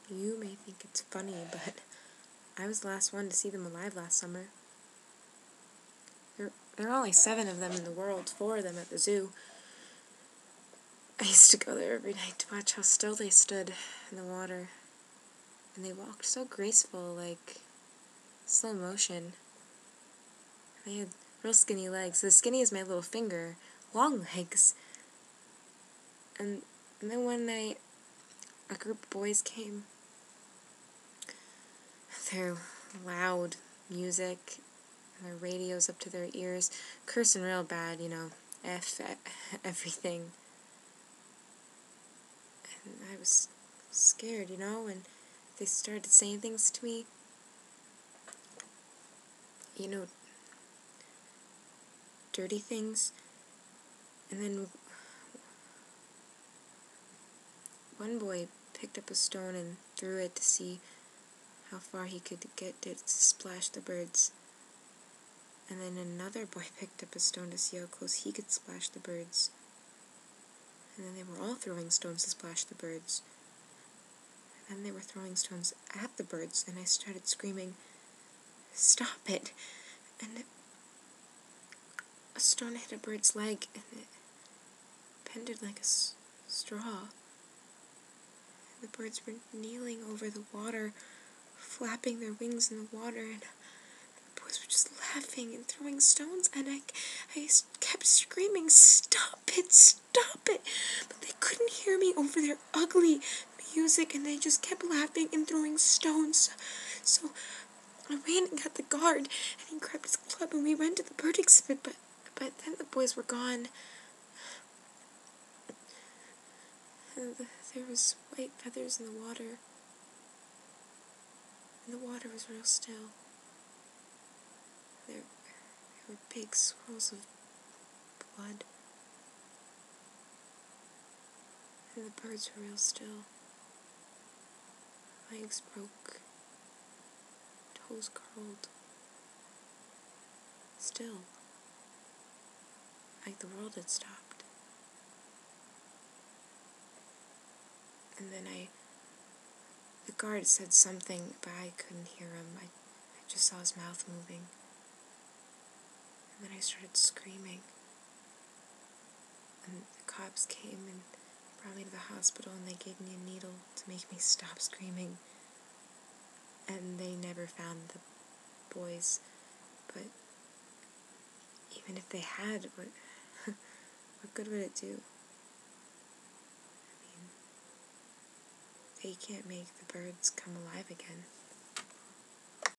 You may think it's funny, but I was the last one to see them alive last summer. There are only 7 of them in the world, 4 of them at the zoo. I used to go there every night to watch how still they stood in the water. And they walked so graceful, like slow motion. They had real skinny legs, as skinny as my little finger, long legs. And then one night, a group of boys came. Their loud music, and their radios up to their ears, cursing real bad, F everything. And I was scared, and they started saying things to me. Dirty things. And then one boy picked up a stone and threw it to see how far he could get it to splash the birds. And then another boy picked up a stone to see how close he could splash the birds. And then they were all throwing stones to splash the birds. And then they were throwing stones at the birds, and I started screaming, "Stop it!" And a stone hit a bird's leg, and it pended like a straw. The birds were kneeling over the water, flapping their wings in the water, and the boys were just laughing and throwing stones, and I kept screaming, "Stop it, stop it!" But they couldn't hear me over their ugly music, and they just kept laughing and throwing stones. So I ran and got the guard, and he grabbed his club, and we went to the bird exhibit, but then the boys were gone. And there was white feathers in the water, and the water was real still. There were big swirls of blood, and the birds were real still. Legs broke, toes curled, still, like the world had stopped. And then the guard said something, but I couldn't hear him. I just saw his mouth moving. And then I started screaming. And the cops came and brought me to the hospital, and they gave me a needle to make me stop screaming. And they never found the boys. But even if they had, what good would it do? I mean, they can't make the birds come alive again.